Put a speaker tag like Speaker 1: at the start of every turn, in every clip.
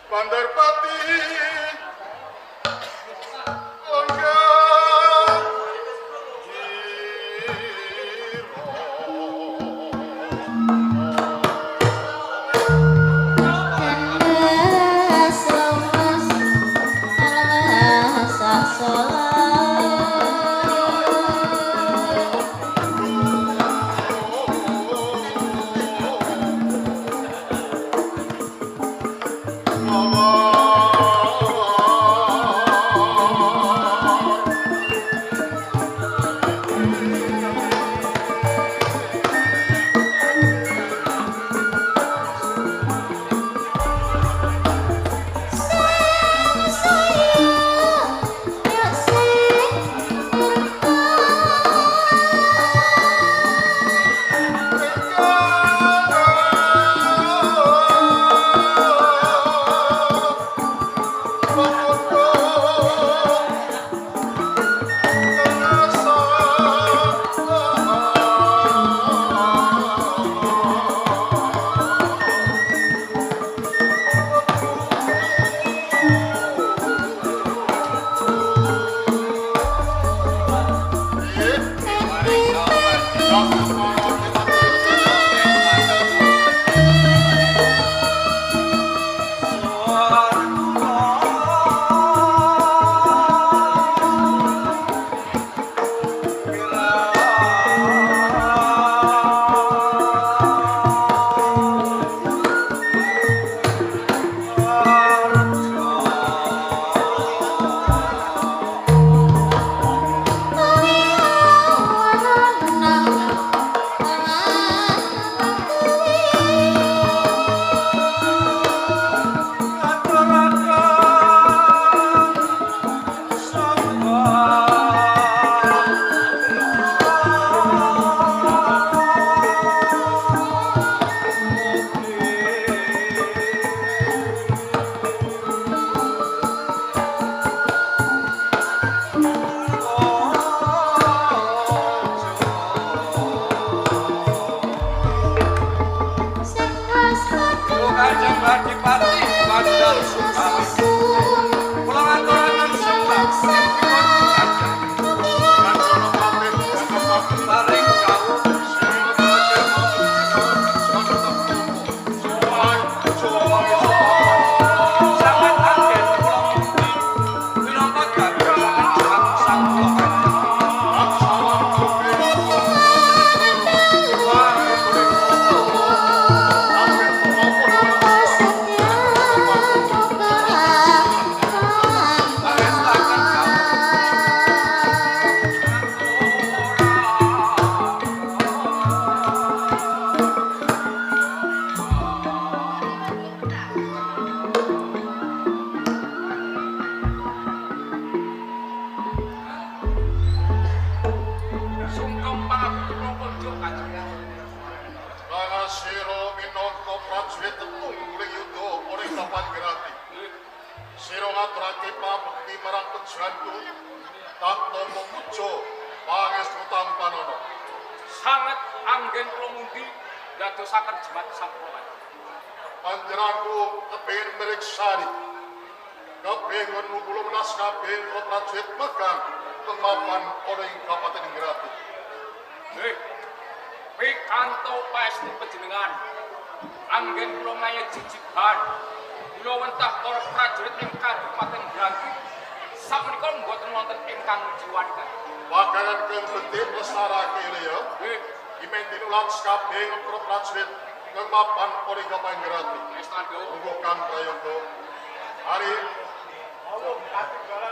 Speaker 1: Bandarpati lenggah
Speaker 2: sangat anggen kula mundi dadosaken jemat sampurawan.
Speaker 1: Panjenenganku kepengin mriksani kepengin kula menas kabeh prajurit megang kemapan ana ing Kabupaten Grati.
Speaker 2: Pikanto paestu panjenengan anggen kula ngaya jijiban kula wentah para prajurit ing Kabupaten Grati sapunika mboten wonten ingkang jiwanita.
Speaker 1: Bakaran kang penting lestarake ya. Imen tinulang kabeh para prajurit kemapan ana ing Kabupaten Grati.
Speaker 2: Estado
Speaker 1: Monggo Kang Prayoga. Hari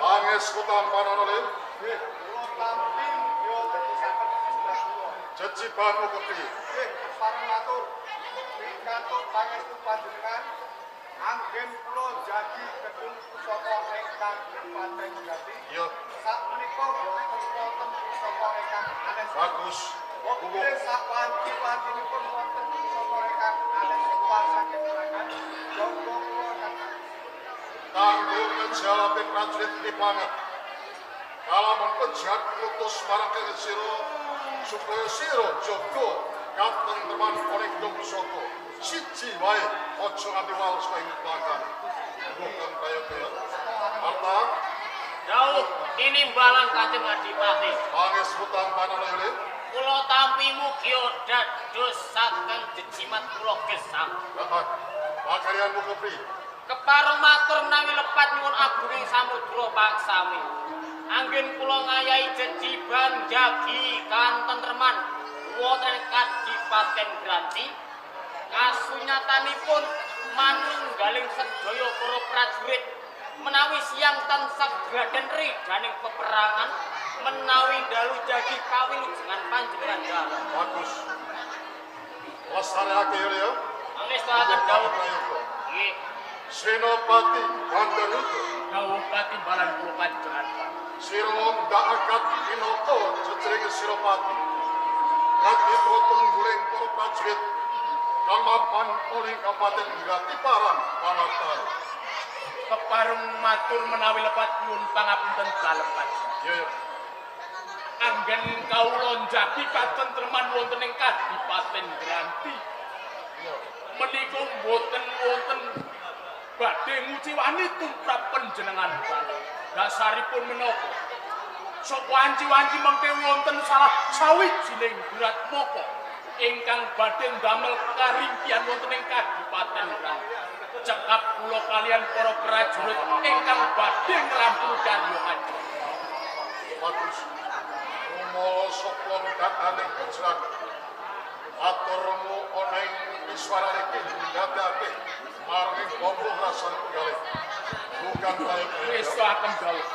Speaker 1: Panges kutampan ana le.
Speaker 3: Tamping yo terusaken
Speaker 1: Jejibanmu kepiye?
Speaker 3: parang matur pikantuk pangestu panjenengan anggen kula jadi gedung pusaka ingkang Kabupaten Grati.
Speaker 1: Iya.
Speaker 3: Sakmenika boten wonten pusaka ingkang anes.
Speaker 1: Bagus.
Speaker 3: Monggo sapanci-pancinipun wonten pusaka ingkang anes kuwasaken panjenengan. Monggo kula katakan
Speaker 1: Kanggo ngejawab prajurit dipangat. Kalamun penjahat putus marang sira supaya sira jaga katentreman oleh gedung pusaka. Siji wae ojo nganti wales kae belakang. Bukan kayak kaya. Arta,
Speaker 4: Dawuh tinimbalan Kanjeng Adipati.
Speaker 1: pangis hutang mana lele?
Speaker 4: Kula tampi mugi dados saking jejimat kula gesang.
Speaker 1: Dapat. Pakarian muka pri.
Speaker 4: Kepareng matur menawi lepat nyuwun agunging samudra paksami. Anggen kula ngayahi jejiban jagi kantentreman wonten Kadipaten Granti. Kasunyatanipun manunggaling sedaya para prajurit menawi siang tansah graden ridaning peperangan menawi dalu jagi kawilujengan panjenengan dalu.
Speaker 1: Bagus. Lestariake ya.
Speaker 4: Angestaken dawuh. Nggih.
Speaker 1: Senopati Bandanuto.
Speaker 2: Dawuh katimbalan kula panjenengan.
Speaker 1: Sirong daakat pinoko ceceringi Siropati. Kaki protungguling para prajurit kang mapan oling Kabupaten Gratiparan Panatan.
Speaker 2: Kepareng matur menawi lepat nyuwun pangapunten kalepat.
Speaker 1: Ya.
Speaker 2: Anggen kawula njagi katentreman wonten ing Kadipaten Granti. Menika boten wonten badhe nguciwani tumrap panjenengan kala. Dasaripun menapa? Sapa wanci-wanci mengke wonten salah sawijining berat moko ingkang badhe damel karimpian wonten ing Kadipaten Granti. Cekap kula kalian para prajurit ingkang badhe ngrampungi karya kanjeng.
Speaker 1: Bagus. Rumolo soplong dakaning kecelakaan. Aturmu oneng iswarane iki dadi maring bombo rasa pegalih. Bukan kaya
Speaker 2: Wis akan dawuh.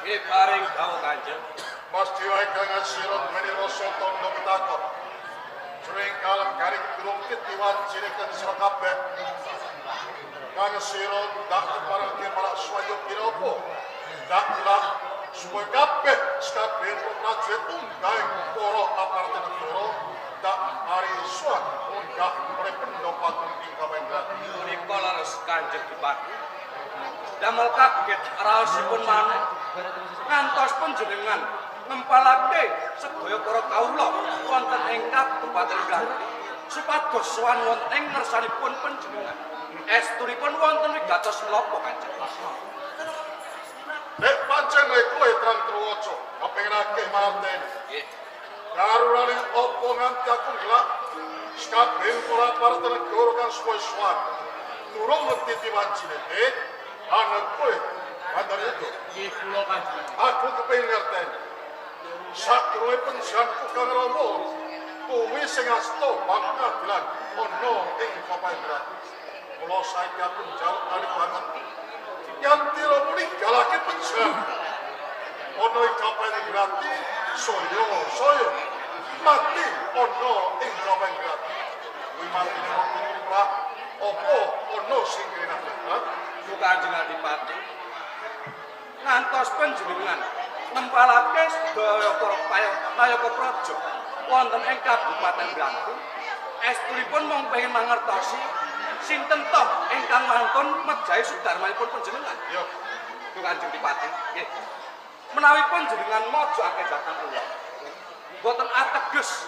Speaker 3: Nggih paring dawuh Kanjeng.
Speaker 1: Mas diwae kang siron meni rasa tondo petakon. Sering kalem garing grungkit diwancirikeun sira kabeh. Kang siron dak keparengke marak swaya piropo. Dak ilang supaya kabeh sekabeh prajurit unggahe para aparat negara dak hari suat unggah oleh pendapat ing Kawendat.
Speaker 3: Menika leres Kanjeng Adipati. Damel kaget raosipun maneh ngantos panjenengan ngempalake sedaya para kawula wonten ing Kabupaten Granti supados sowan wonten ing ngersanipun panjenengan. Estunipun wonten wigatos menapa Kanjeng?
Speaker 1: Nek pancen kowe terang terwoco kepengake marten.
Speaker 3: Nggih.
Speaker 1: Karurane opo nganti aku gelak sekabeh para aparat negara kang suwe-suwen durung ngerti diwancine anak kowe bandar itu
Speaker 2: Nggih kula panjenengan.
Speaker 1: aku kepengin ngerteni sakroe pensianku kang romo kuwi sing asta pangadilan ana ing Kabupaten. Kula saiki aku njaluk ali banget yang tiro muni galake pensian ana ing Kabupaten Grati soyo mati ana ing Kabupaten Grati kuwi mati ning opo ana sing kene
Speaker 3: Kanjeng Adipati ngantos panjenengan ngempalake sedaya payaka praja wonten ing Kabupaten Granti. Estunipun mung pengin mangertosi sinten to ingkang mangkon mejahi sudarmanipun panjenengan.
Speaker 1: yo
Speaker 3: Kanjeng Adipati nggih. Menawi panjenengan mojokake dhateng kula boten ateges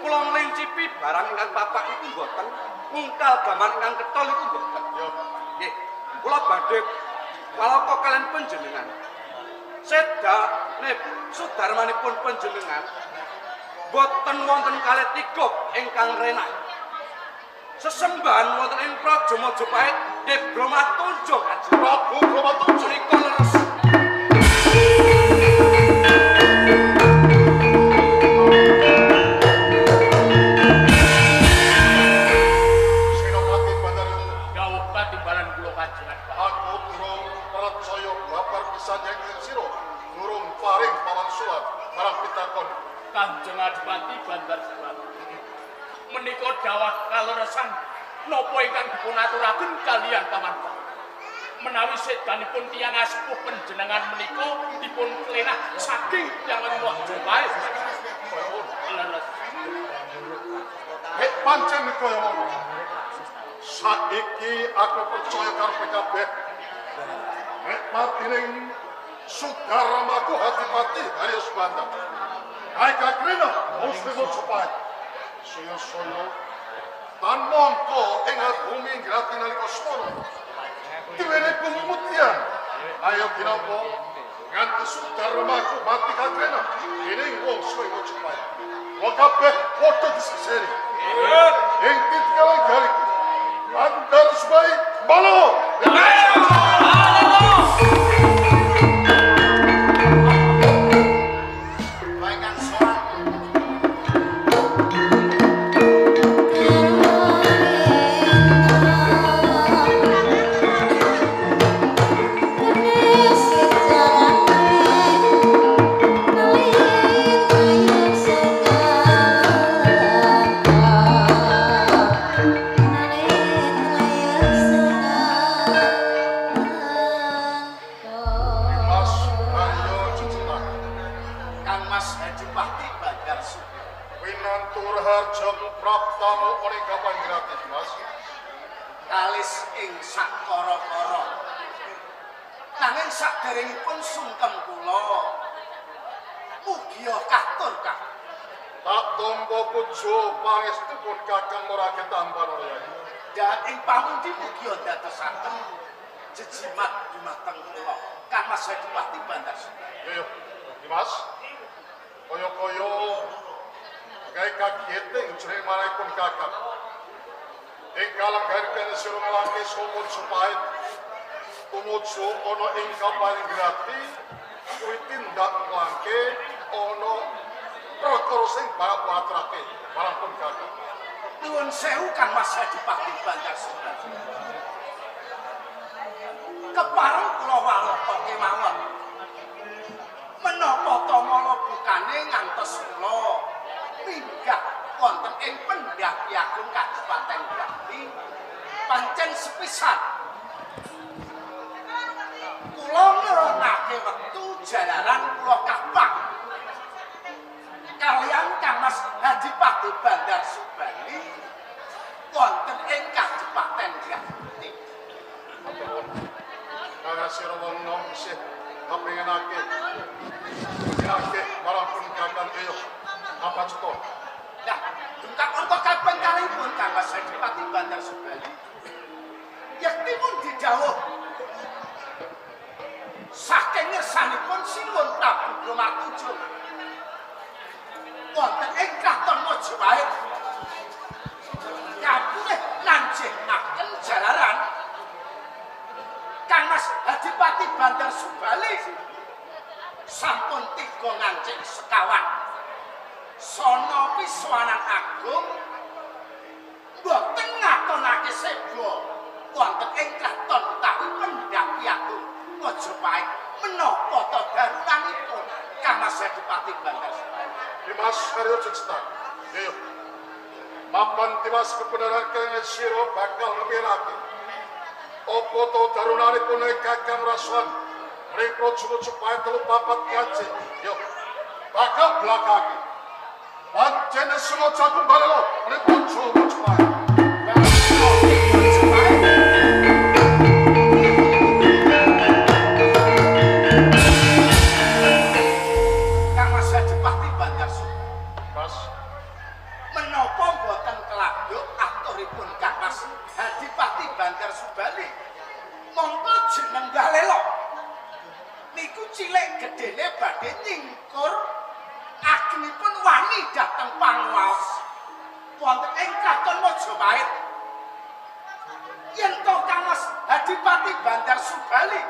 Speaker 3: kula nglincipi barang ingkang papak iku boten ngungkal gaman ingkang ketol iku boten.
Speaker 1: yo
Speaker 3: Nggih, kula badhe walaka kalian panjenengan. Sedane sudarmanipun panjenengan boten wonten kalih tiga ingkang renah. Sesembahan wonten ing Praja Majapahit nggih Bromatunja Kanjeng.
Speaker 1: Prabu Bromatunja
Speaker 3: Menika leres.
Speaker 1: Senopati Bandar itu
Speaker 2: Dawuh katimbalan kula panjenengan.
Speaker 1: aku durung percaya babar bisa nyengking siro durung paring pawangsulan marang pitakon
Speaker 2: Kanjeng Adipati Bandar Surat. Menika dawuh kaleresan napa ingkang dipunaturaken kalian pamanten. Menawi sedanipun tiyang asepuh panjenengan menika dipun klenah saking tiyang Majapahit. Leres.
Speaker 1: hek pancen kaya ngono saiki aku percaya karo PKB nek patining Sudarmaku Adipati Haryos Bandar kae kakrena muslim Majapahit soyo tan mongko ing bumi grati nalika semana diwene pemutihan ayo kinapa nganti sudar remaku mati katrena ini wong suwe Mojopahit wong kabeh padha diseseri ing titkalan gariku antar sebaik balo
Speaker 5: kalis ing sakara-kara nanging saderengipun sungkem kula mugi katur Kang
Speaker 1: tak tombo pujo pangestipun Kakang Moraget Ambanaya
Speaker 5: dan ing pamundi mugi dadosaken jejimat dumateng kula Kang Mas Adipati Bandar
Speaker 1: yo Dimas kaya-kaya gawe kageting jeneng marepun Kakang ing kalang garken sira ngelangke Mojopahit tumuju ana ing kapaling grati kuwi tindak ngelangke ana perkara sing bakal atrake marang Kakang
Speaker 5: nuwun sewu Kang Mas Adipati Bandar kepareng kula walaka kemawon menapa ta mala bukane ngantos kula minggah wonten ing Pendhaki Agung Kabupaten Grati pancen sepisan kula ngrungake wektu jalaran kula kapang kaliyan Kang Mas Adipati Bandar Subali wonten ing Kabupaten Grati
Speaker 1: Kaya sira wong nom isih kepengenake marang Kakang eyo apa ceto
Speaker 5: nah, dungkap untuk kaping kalipun Kang Mas Adipati Bandar Subali yaktimun didhawuh saking ngersanipun Sinuwun Prabu Bramatuja wonten ing Kraton Mojopahit kapulih nanjengaken jalaran Kang Mas Adipati Bandar Subali sampun 3 ngancik sekawan sono piswanan agung mboten ngatonake seba wonten ing kraton utawi Pendhaki Agung Mojopahit menapa ta darunanipun Kang Mas Adipati Bandar Subali
Speaker 1: Dimas Haryo Cecita yo mapan Dimas kebenaran kene sira bakal ngebelake apa to darunanipun Kakang Raswan mriko Mojopahit 3-4 ngancik yo bakal blakake pancen semua jagung balelo mriko Mojopahit
Speaker 5: Kang Mas Adipati Bandar Subali
Speaker 1: Mas
Speaker 5: menapa boten kelabuk aturipun Kang Mas Adipati Bandar Subali monggo jeneng Galelo niku cilik gedene badhe nyingkur agnipun wani dhateng panguwaos wonten ing Kraton Mojopahit yen to Kang Mas Adipati Bandar Subali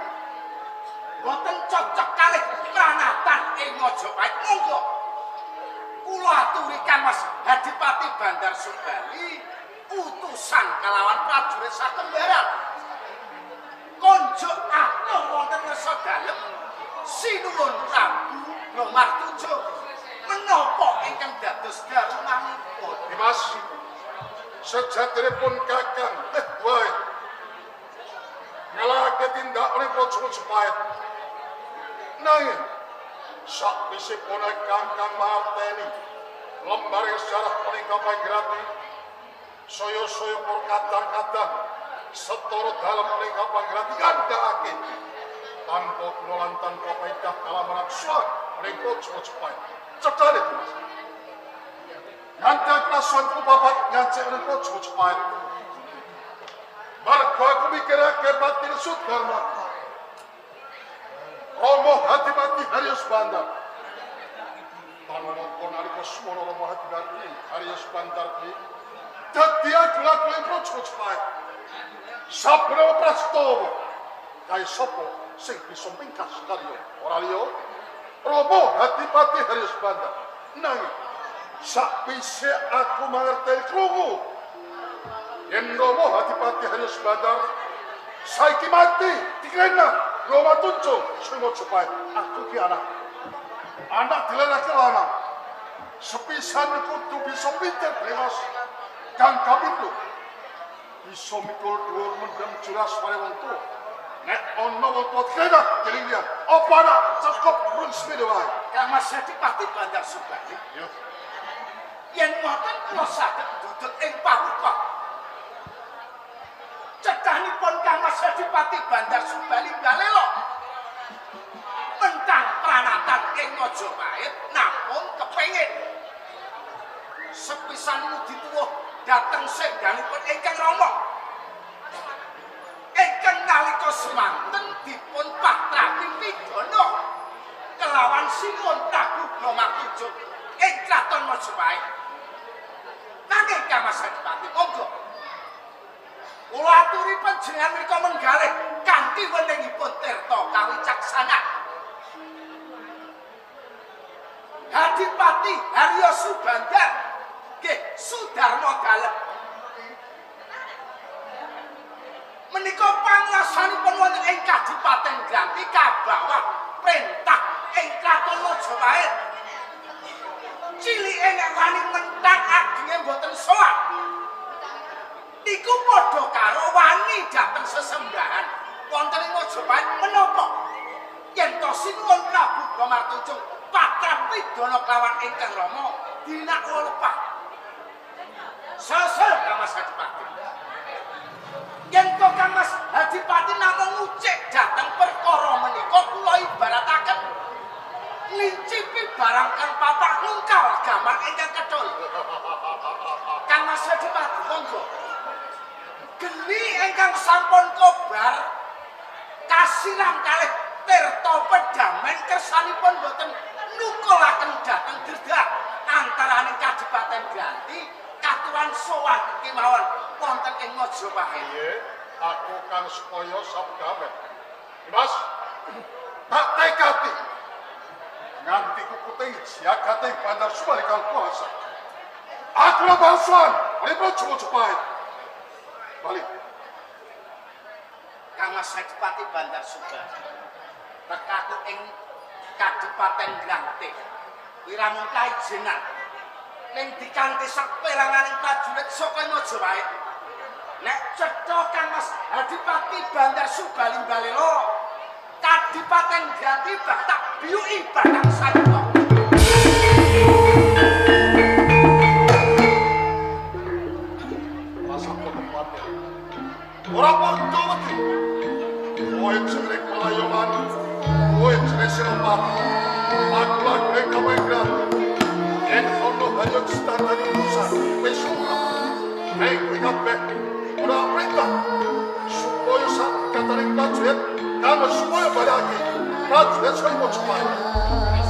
Speaker 5: boten cocok kalih pranatan ing Mojopahit monggo kula aturi Kang Mas Adipati Bandar Subali utusan kalawan prajurit sakembaran konjuk atur wonten ngersa dalem Sinuwun Prabu Bramatuja menapa ingkang dados darunanipun
Speaker 1: Dimas sejatiripun Kakang wae ngalake tindak mriko Mojopahit nanging sakwisipun Kakang marteni lembar sejarah peninggalan Grati saya kadang-kadang setara dalam peninggalan Grati ngandhakake tanpa kula lan tanpa paedah kalaman aksa mriko Mojopahit cedhane Dimas Nganti kerasuanku babat ngancik riko cepat. Margo aku mikirake batin Sudarma. Romo hati-hati Harius Bandar. Tanpa naliko semono Romo hati-hati Harius Bandar ki. Dadi adalah riko cepat. Sabra prastowo. Kaya sopo sing bisa mingkas kaliyo. Ora liyo. Romo hati-hati Harius Bandar. Nanging sak bisa aku mengerti krungu. Yen Romo hati-hati Harius Bandar saiki mati dikena Roma tunjuk semua cepat aku ki anak dilarang lanang sepisan kudu bisa pinter bebas kang kapitlu bisa mikul dhuwur mendem jelas pada wong tuwa nek ono wong tuwa kena keling dia apa anak cukup run sepeda wae
Speaker 5: Kang Mas Adipati Bandar Subali yen ngoten kula saged duduk ing parupa cedhanipun Kang Mas Adipati Bandar Subali Balelo mentang pranatan ing Majapahit namun kepengin sepisan mudi tuwuh dhateng sengganipun ingkang Rama ingkang nalika semanten dipun patraki pidana kelawan Simon Prabu Bramatuja ing Kraton Majapahit nanging Kang Mas Adipati monggo kula aturi panjenengan mrika menggalih kanthi wenehipun tirta kawicaksanan. Adipati Haryo Subandar nggih Sudarma Dalem. Menika pangasanipun wonten ing Kadipaten Granti kabawah perintah ing Kraton Majapahit. Cilike nek wani mentang agenge mboten sowan. Niku padha karo wani dhateng sesembahan wonten ing Majapahit menapa yen to Sinuwun Prabu Bramatuja patrap pidana kelawan ingkang Rama dinak lepah sesel Kang Mas Adipati yen to Kang Mas Adipati namung ngucik dhateng perkara menika kula ibarataken ngincipi barang kang patah nungkal gaman ingkang kedul Kang Mas Adipati monggo geni ingkang sampun kobar kasiram kalih tirta pedamen kersanipun boten nukulaken dhateng derdak antaraning Kadipaten Granti katuran sowan kemawon wonten ing Majapahit.
Speaker 1: Nggih, aku kang supaya sabdamen. Mas, tak tekati nganti kukuting jagate Bandar Subali kang kuasa. Aku lah bangsuan, oleh cepat. Balik.
Speaker 5: Kang Mas Adipati Bandar Subali tekaku ing Kadipaten Granti wiramung kaijenan ning dikanthi saperanganing prajurit saka Majapahit nek cetha Kang Mas Adipati Bandar Subali Balelo Kadipaten Granti tak biyuki batang sayuwa
Speaker 1: Orang waktu mati. Kowe jeneng pelayaman, kowe jeneng siapa? Aku lagi kamu gerak. Yen ono hanya standar urusan, wis ora. Hei, kowe kabeh ora perintah supaya sak kataring prajurit kamu supaya balaki. Prajurit saya mau cepat.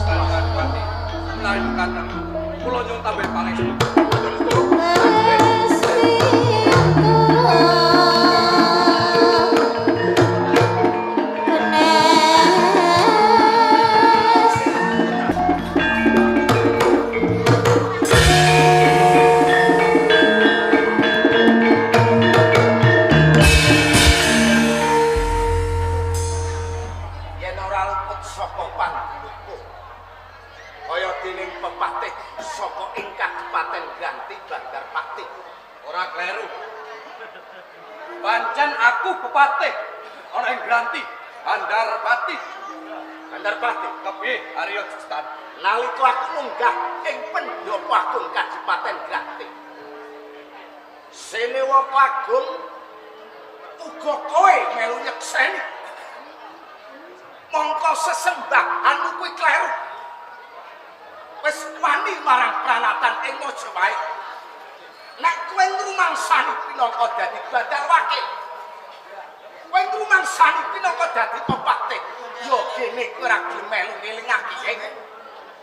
Speaker 3: Kang Adipati mlayu kadang kula nyuwun tambah pangestu. Pancen aku pepatih ana ing Granti, Bandarpati.
Speaker 5: Bandarpati
Speaker 3: Kepiye Arya Justan?
Speaker 5: nalika aku munggah ing Pendopo Agung Kadipaten Granti. Senewa Agung uga kowe melu nyekseni. Mongko sesembahanmu kuwi kleru. wis wani marang pranatan ing Majapahit. Nek kowe ngrumangsani pinangka dadi badal wakil, kowe ngrumangsani pinangka dadi pepatih, yo kene kowe ora gelem melu ngelingake.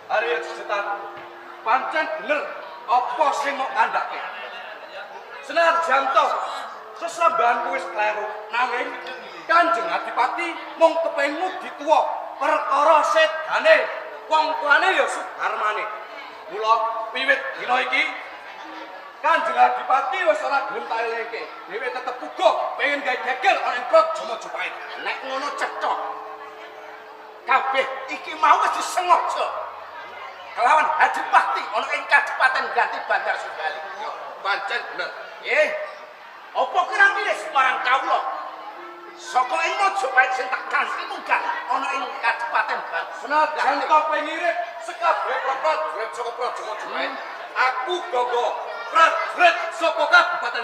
Speaker 3: Arya Setan, pancen bener apa sing mau kandhake. Senajan to sesembahanku wis kleru, nanging Kanjeng Adipati mung kepengin mudi tuwa perkara sedane wong tuane ya Sudarmane. Mula wiwit dina iki Kanjeng Adipati wis ora gelem tak elingke. Dhewe tetep uga pengen gawe geger ana ing Praja Majapahit.
Speaker 5: Nek ngono cetha. Kabeh iki mau wis disengaja. Kelawan Adipati ana ing Kadipaten Ganti Bandar Subali.
Speaker 3: Pancen bener.
Speaker 5: Apa kira milih marang kawula? Saka ing Majapahit sing tak kanthi munggah ana ing Kadipaten Bandar.
Speaker 3: Senajan to pengirip sekabeh prajurit saka Praja Majapahit, aku gogo prajurit saka Kabupaten